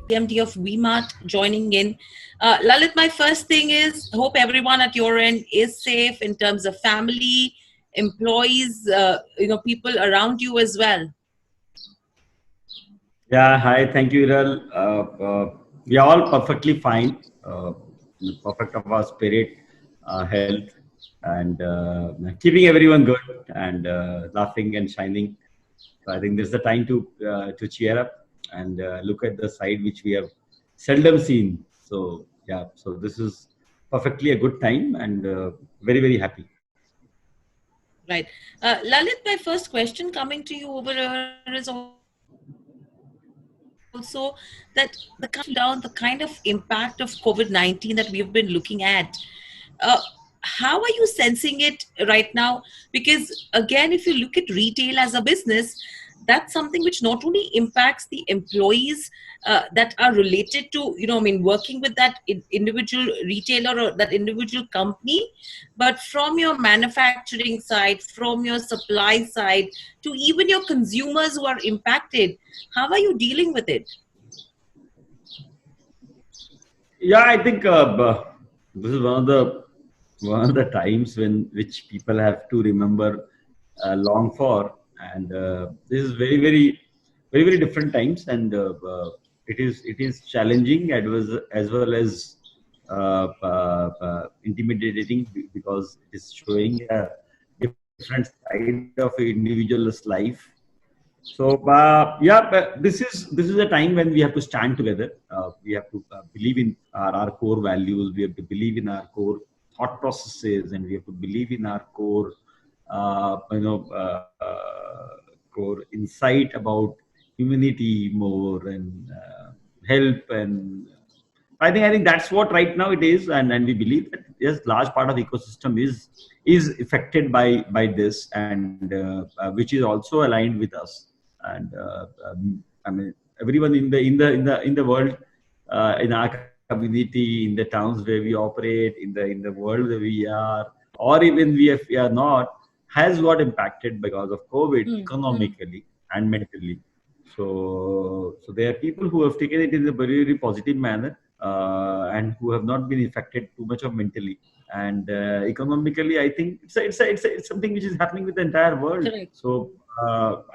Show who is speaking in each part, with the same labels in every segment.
Speaker 1: MD of VMart joining in. Lalit, my first thing is hope everyone at your end is safe in terms of family, employees, people around you as well.
Speaker 2: Yeah, hi. Thank you, Viral. We are all perfectly fine, perfect of our spirit, health, and keeping everyone good and laughing and shining. So I think this is the time to cheer up and look at the side which we have seldom seen. So yeah, so this is perfectly a good time and very happy.
Speaker 1: Right. Lalit, my first question coming to you over here is also that the kind of down, the kind of impact of COVID-19 that we've been looking at. How are you sensing it right now? Because again, if you look at retail as a business, that's something which not only impacts the employees that are related to, working with that individual retailer or that individual company, but from your manufacturing side, from your supply side, to even your consumers who are impacted. How are you dealing with it?
Speaker 2: Yeah, I think this is one of the times when which people have to remember long for, and this is very different times, and it is challenging as well as intimidating because it is showing a different side of an individual's life. So yeah, but this is a time when we have to stand together. We have to believe in our core values. We have to believe in our core thought processes, and we have to believe in our core, uh, you know, core insight about humanity more and help and I think that's what right now it is, and we believe that yes, large part of the ecosystem is affected by this, and which is also aligned with us. And I mean, everyone in the world, in our community, in the towns where we operate, in the world where we are, or even if we are not, has got impacted because of COVID economically and mentally. So there are people who have taken it in a very positive manner and who have not been affected too much of mentally and economically. I think it's something which is happening with the entire world.
Speaker 1: Correct.
Speaker 2: So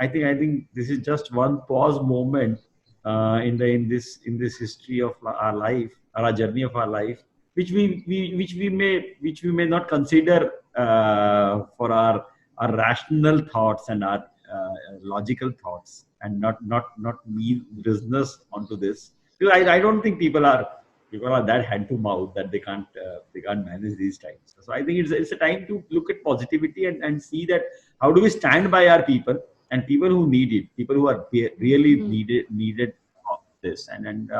Speaker 2: I think this is just one pause moment in this history of our life, or our journey of our life, which we may not consider for our rational thoughts and our logical thoughts, and not mean business onto this. Because I don't think people are that hand to mouth that they can't manage these times. So I think it's a time to look at positivity and see that how do we stand by our people and people who need it, people who are really needed of this, and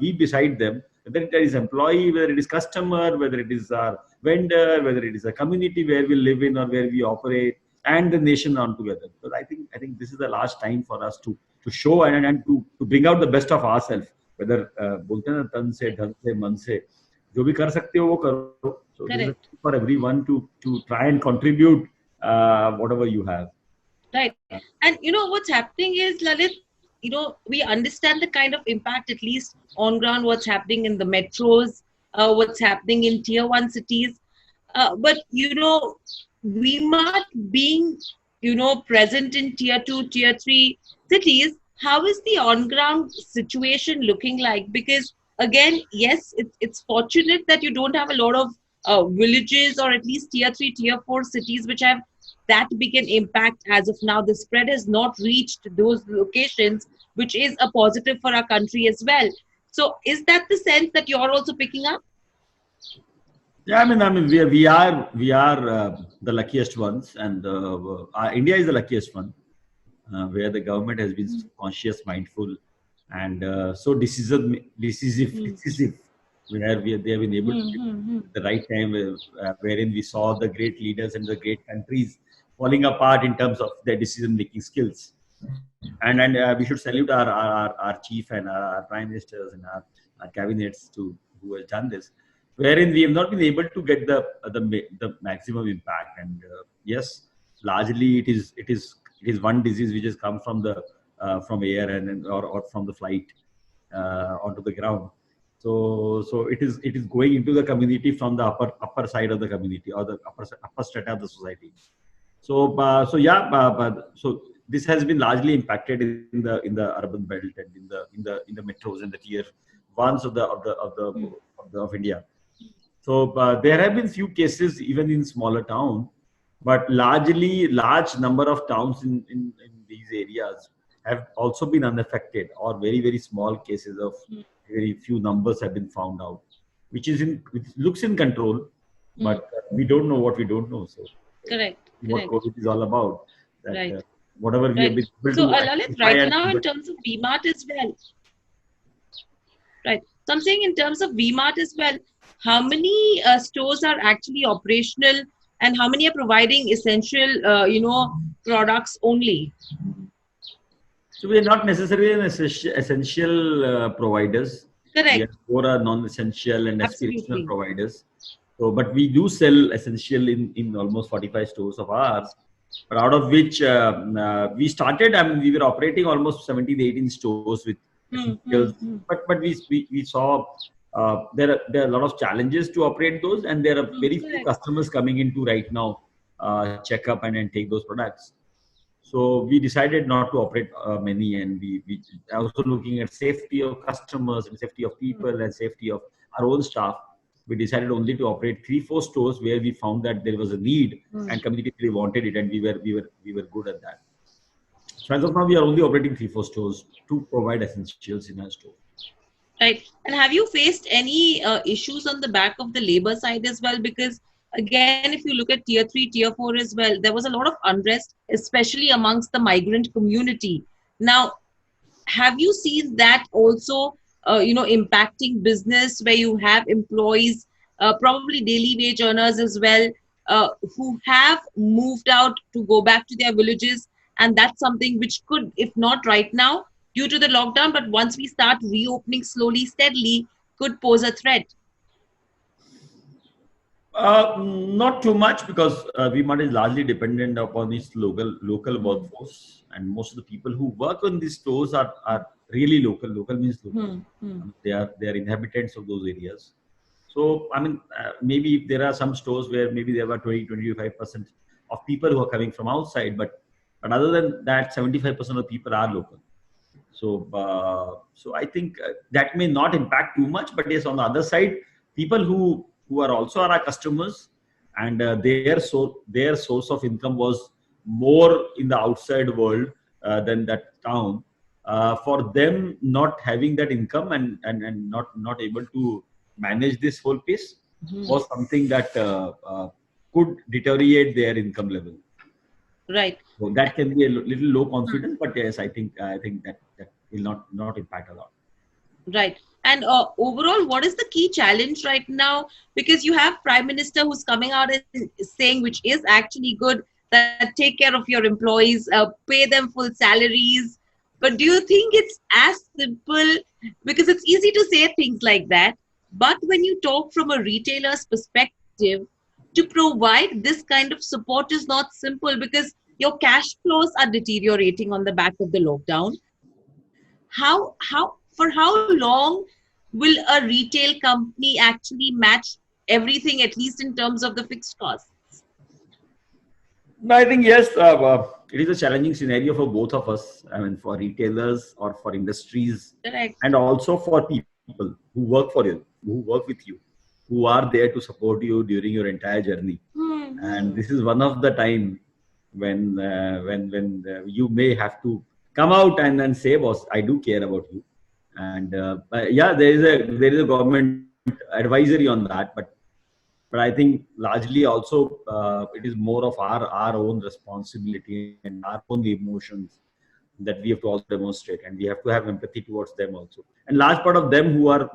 Speaker 2: be beside them, whether it is employee, whether it is customer, whether it is our vendor, whether it is a community where we live in or where we operate, and the nation on together. Because I think this is the last time for us to show and to bring out the best of ourselves. Whether बोलते हैं ना तन से धन से मन से जो भी कर सकते हो वो करो. So this is a
Speaker 1: Correct.
Speaker 2: time for everyone to try and contribute whatever you have.
Speaker 1: Right. And what's happening is, Lalit, we understand the kind of impact, at least on ground, what's happening in the metros, what's happening in tier one cities. But, VMart being, present in tier two, tier three cities, how is the on ground situation looking like? Because, again, yes, it's fortunate that you don't have a lot of villages or at least tier three, tier four cities which have that big an impact as of now. The spread has not reached those locations, which is a positive for our country as well. So, is that the sense that you're also picking up?
Speaker 2: Yeah, I mean, we are the luckiest ones, and India is the luckiest one, where the government has been conscious, mindful, and so decisive, where they have been able to give at the right time, wherein we saw the great leaders and the great countries falling apart in terms of their decision-making skills. And we should salute our chief and our prime ministers and our cabinets to who has done this, wherein we have not been able to get the maximum impact. And yes, largely it is one disease which has come from the from air and or from the flight. onto the ground. So it is going into the community from the upper side of the community, or the upper strata of the society. So this has been largely impacted in the urban belt and in the metros and the tier ones of India. So there have been few cases even in smaller town, but large number of towns in these areas have also been unaffected, or very small cases of very few numbers have been found out, which looks in control, but we don't know what we don't know. So
Speaker 1: Correct.
Speaker 2: what
Speaker 1: Correct.
Speaker 2: COVID is all about. That
Speaker 1: Right.
Speaker 2: whatever we have
Speaker 1: Right.
Speaker 2: been able
Speaker 1: So,
Speaker 2: to
Speaker 1: Lalit,
Speaker 2: identify
Speaker 1: right
Speaker 2: and
Speaker 1: now in terms of VMart as well, right? So I'm saying in terms of VMart as well, how many stores are actually operational, and how many are providing essential, products only?
Speaker 2: so we are not necessarily an essential providers. We are
Speaker 1: Correct.
Speaker 2: more a non-essential and aspirational
Speaker 1: Absolutely.
Speaker 2: providers. So, but we do sell essential in almost 45 stores of ours. But out of which we started, I mean, we were operating almost 17, 18 stores with essentials. But we saw there are a lot of challenges to operate those, and there are very few
Speaker 1: Correct.
Speaker 2: customers coming into right now check up and take those products. So we decided not to operate many, and we also looking at safety of customers and safety of people and safety of our own staff. We decided only to operate 3-4 stores where we found that there was a need and community really wanted it, and we were good at that. So as of now, we are only operating 3-4 stores to provide essentials in our store.
Speaker 1: Right. And have you faced any issues on the back of the labor side as well? Because again, if you look at tier 3, tier 4 as well, there was a lot of unrest, especially amongst the migrant community. Now, have you seen that also, impacting business where you have employees, probably daily wage earners as well, who have moved out to go back to their villages? And that's something which could, if not right now, due to the lockdown, but once we start reopening slowly, steadily, could pose a threat.
Speaker 2: Not too much, because VMart is largely dependent upon its local workforce, and most of the people who work on these stores are really local. Local means local. They are inhabitants of those areas. So I mean, maybe there are some stores where maybe there were 20-25% of people who are coming from outside, but other than that, 75% of people are local. So I think that may not impact too much, but yes, on the other side, people who are also our customers, and their source of income was more in the outside world than that town. For them, not having that income and not able to manage this whole piece was something that could deteriorate their income level.
Speaker 1: Right.
Speaker 2: So that can be a little low confidence, but yes, I think that will not impact a lot.
Speaker 1: Right. And overall, what is the key challenge right now? Because you have Prime Minister who's coming out and saying, which is actually good, that take care of your employees, pay them full salaries. But do you think it's as simple? Because it's easy to say things like that. But when you talk from a retailer's perspective, to provide this kind of support is not simple, because your cash flows are deteriorating on the back of the lockdown. How for how long will a retail company actually match everything, at least in terms of the fixed costs?
Speaker 2: No, I think yes, it is a challenging scenario for both of us. I mean, for retailers or for industries,
Speaker 1: Correct.
Speaker 2: and also for people who work for you, who work with you, who are there to support you during your entire journey. And this is one of the time when you may have to come out and say, boss, I do care about you. And but yeah, there is a government advisory on that, but I think largely also it is more of our own responsibility and our own emotions that we have to also demonstrate, and we have to have empathy towards them also. And large part of them who are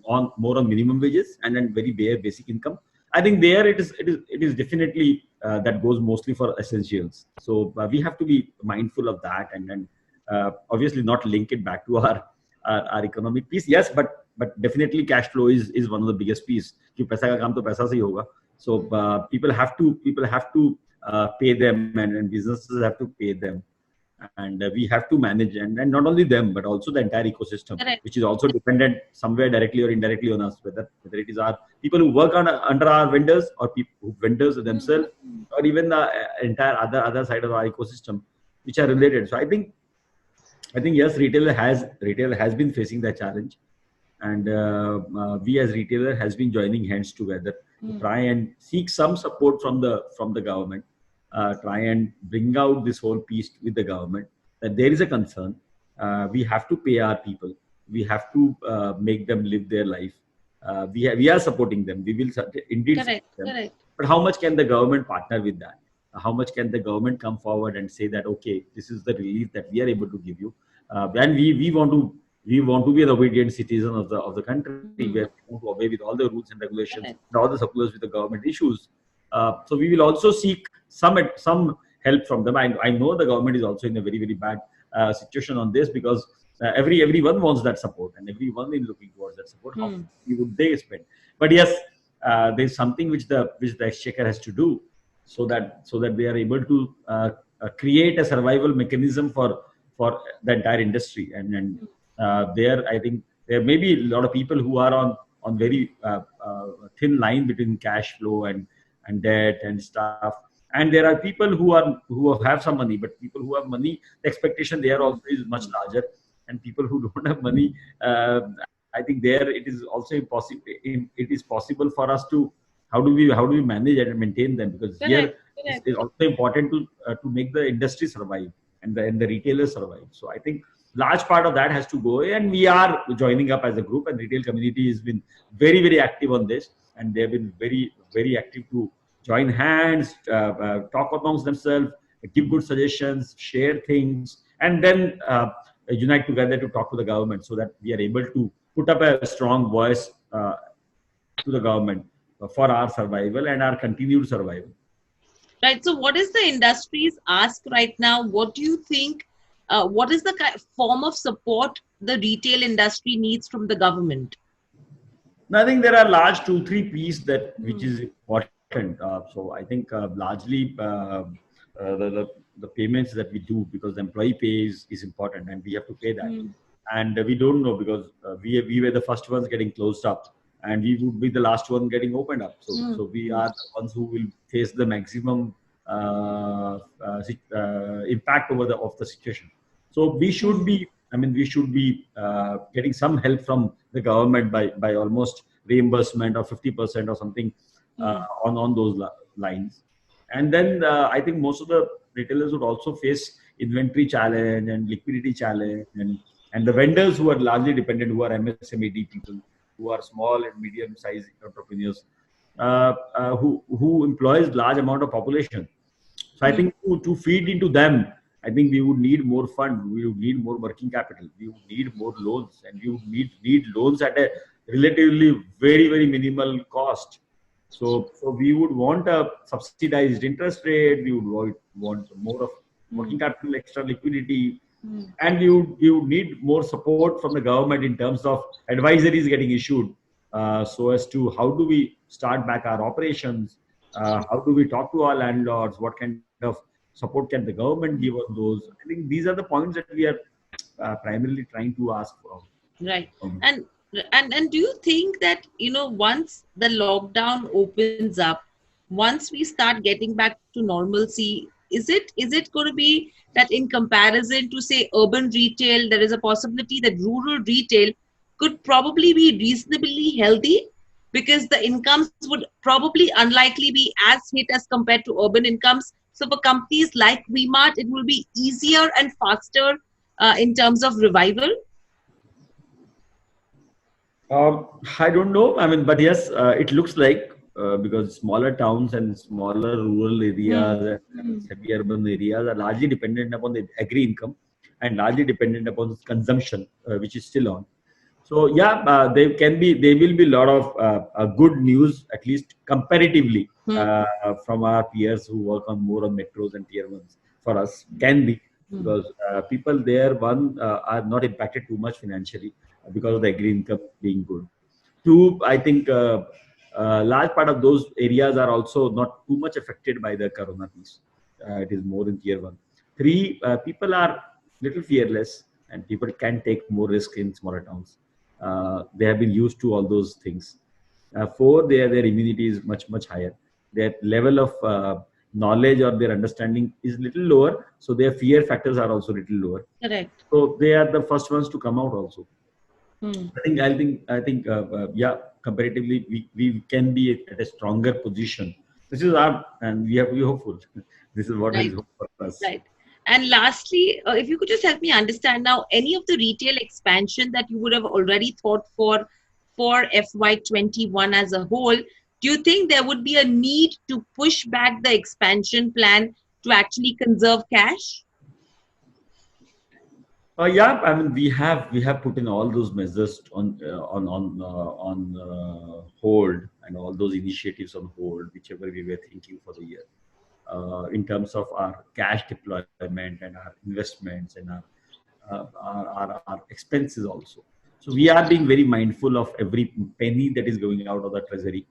Speaker 2: on more on minimum wages and then very bare basic income, I think there it is definitely that goes mostly for essentials. So we have to be mindful of that, and then obviously not link it back to our economic piece. Yes, but definitely cash flow is one of the biggest piece. कि पैसा का काम तो पैसा से ही होगा. So people have to pay them, and businesses have to pay them. and we have to manage, and not only them but also the entire ecosystem,
Speaker 1: Correct.
Speaker 2: which is also dependent somewhere directly or indirectly on us, whether it is our people who work under our vendors, or people who vendors themselves, or even the entire other side of our ecosystem which are related. So I think yes, retail has been facing that challenge, and we as retailer has been joining hands together to try and seek some support from the government, try and bring out this whole piece with the government that there is a concern. We have to pay our people. We have to make them live their life. We are supporting them. We will indeed
Speaker 1: Correct.
Speaker 2: support them.
Speaker 1: Correct.
Speaker 2: But how much can the government partner with that? How much can the government come forward and say that, okay, this is the relief that we are able to give you, and we want to be an obedient citizen of the country, where we want to obey with all the rules and regulations
Speaker 1: Correct.
Speaker 2: and all the circulars with the government issues. So we will also seek some help from them. I know the government is also in a very very bad situation on this, because everyone wants that support, and everyone is looking towards that support. How would they spend? But yes, there's something which the exchequer has to do, so that they are able to create a survival mechanism for the entire industry. And there, I think there may be a lot of people who are on very thin line between cash flow and debt and stuff. And there are people who have some money, but people who have money, the expectation there also is much larger. And people who don't have money, I think there it is also impossible. It is possible for us to how do we manage and maintain them, because here
Speaker 1: Correct.
Speaker 2: it's also important to make the industry survive and the retailers survive. So I think large part of that has to go, and we are joining up as a group, and retail community has been very very active on this, and they have been very very active to join hands, talk amongst themselves, give good suggestions, share things, and then unite together to talk to the government, so that we are able to put up a strong voice to the government for our survival and our continued survival.
Speaker 1: Right. So, what is the industry's ask right now? What do you think? What is the form of support the retail industry needs from the government?
Speaker 2: I think there are large 2-3 pieces that which is important. So I think largely the payments that we do, because the employee pay is important, and we have to pay that. And we don't know, because we were the first ones getting closed up, and we would be the last one getting opened up. So we are the ones who will face the maximum impact of the situation. So we should be, getting some help from the government by almost reimbursement of 50% or something on those lines. And then I think most of the retailers would also face inventory challenge and liquidity challenge, and the vendors who are largely dependent, who are MSMED people, who are small and medium sized entrepreneurs, who employs large amount of population. So I think to feed into them, I think we would need more fund, we would need more working capital, we would need more loans, and we would need loans at a relatively very very minimal cost. So we would want a subsidized interest rate, we would want more of working capital, extra liquidity, and we would need more support from the government in terms of advisories getting issued, so as to how do we start back our operations, how do we talk to our landlords, what kind of support can the government give on those. I think these are the points that we are primarily trying to ask for.
Speaker 1: Right. And do you think that, once the lockdown opens up, once we start getting back to normalcy, is it going to be that, in comparison to, say, urban retail, there is a possibility that rural retail could probably be reasonably healthy, because the incomes would probably unlikely be as hit as compared to urban incomes? So for companies like V-Mart, it will be easier and faster in terms of revival?
Speaker 2: I don't know. But yes, it looks like, because smaller towns and smaller rural areas and semi-urban areas are largely dependent upon the agri income, and largely dependent upon consumption, which is still on. So yeah, there will be a lot of good news, at least comparatively, from our peers who work more on metros and tier ones. For us, can be, because people there, are not impacted too much financially because of the agri income being good. Two, I think large part of those areas are also not too much affected by the corona piece. It is more in tier one. Three, people are little fearless, and people can take more risk in smaller towns. They have been used to all those things. Four, their immunity is much higher. Their level of knowledge or their understanding is little lower, so their fear factors are also little lower.
Speaker 1: Correct.
Speaker 2: So they are the first ones to come out also.
Speaker 1: Hmm.
Speaker 2: Yeah, comparatively, we can be at a stronger position. This is our, and we have to be hopeful. This is what is
Speaker 1: Right.
Speaker 2: hope for us.
Speaker 1: Right. And lastly, if you could just help me understand now, any of the retail expansion that you would have already thought for FY21 as a whole, do you think there would be a need to push back the expansion plan to actually conserve cash?
Speaker 2: Yeah, I mean we have put in all those measures on hold, and all those initiatives on hold, whichever we were thinking for the year, in terms of our cash deployment and our investments and our expenses also. So we are being very mindful of every penny that is going out of the treasury,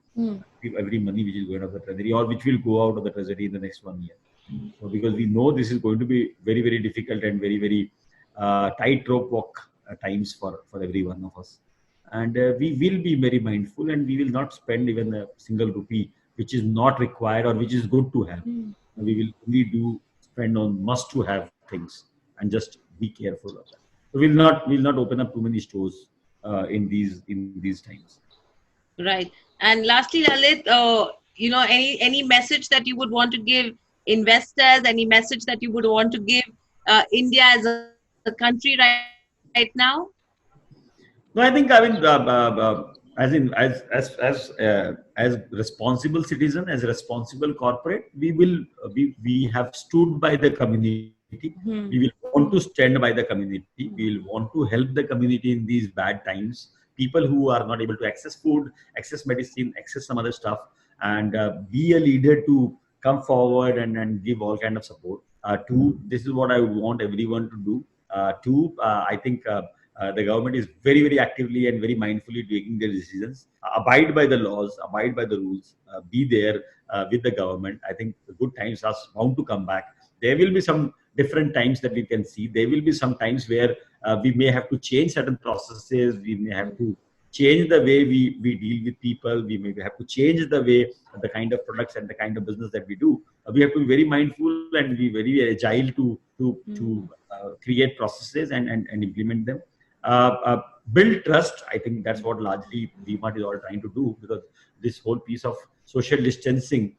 Speaker 2: every money which is going out of the treasury or which will go out of the treasury in the next 1 year. So because we know this is going to be very difficult and very tightrope walk times for every one of us, and we will be very mindful, and we will not spend even a single rupee which is not required or which is good to have. We will only do spend on must to have things, and just be careful of that. So we'll not open up too many stores in these times.
Speaker 1: Right. And lastly, Lalit, any message that you would want to give investors, any message that you would want to give India as a country right now?
Speaker 2: No, I mean, as in as responsible citizen, as a responsible corporate, we have stood by the community. We will want to stand by the community. We will want to help the community in these bad times. People who are not able to access food, access medicine, access some other stuff, and be a leader to come forward and give all kind of support. Two, this is what I want everyone to do. Two, I think. The government is very actively and very mindfully taking their decisions. Abide by the laws, abide by the rules, be there with the government. I think the good times are bound to come back. There will be some different times that we can see. There will be some times where we may have to change certain processes. We may have to change the way we deal with people. We may have to change the way, the kind of products and the kind of business that we do. We have to be very mindful and be very agile to create processes and implement them. Build trust. I think that's what largely DMart is all trying to do, because this whole piece of social distancing,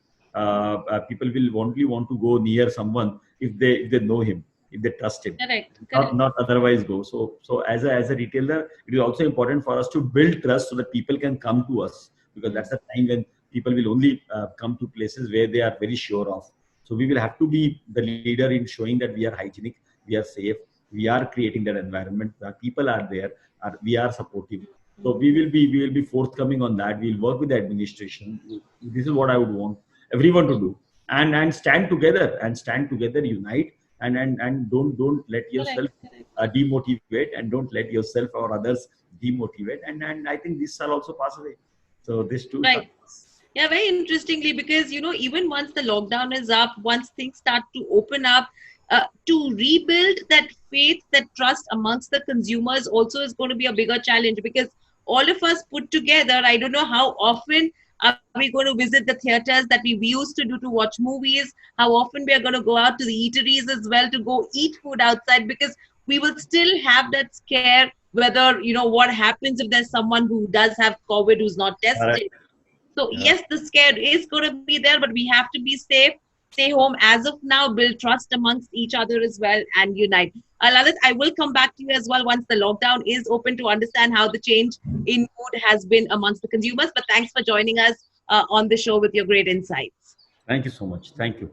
Speaker 2: people will only want to go near someone if they know him, if they trust him,
Speaker 1: Correct.
Speaker 2: not otherwise go. So as a retailer, it is also important for us to build trust so that people can come to us, because that's the time when people will only come to places where they are very sure of. So we will have to be the leader in showing that we are hygienic, we are safe, we are creating that environment. People are there, we are supportive. So we will be forthcoming on that. We'll work with the administration. This is what I would want everyone to do, and stand together, unite, and don't let yourself demotivate, and don't let yourself or others demotivate. And I think this shall also pass away. So this too shall
Speaker 1: Right.
Speaker 2: pass.
Speaker 1: Yeah, very interestingly, because even once the lockdown is up, once things start to open up, to rebuild that faith, that trust amongst the consumers also is going to be a bigger challenge, because all of us put together, I don't know how often are we going to visit the theaters that we used to do to watch movies, how often we are going to go out to the eateries as well to go eat food outside, because we will still have that scare whether, what happens if there's someone who does have COVID who's not
Speaker 2: Correct.
Speaker 1: tested. So
Speaker 2: Yeah.
Speaker 1: yes, the scare is going to be there, but we have to be safe, stay home as of now, build trust amongst each other as well, and unite. Lalit, I will come back to you as well once the lockdown is open to understand how the change in mood has been amongst the consumers. But thanks for joining us on the show with your great insights.
Speaker 2: Thank you so much. Thank you.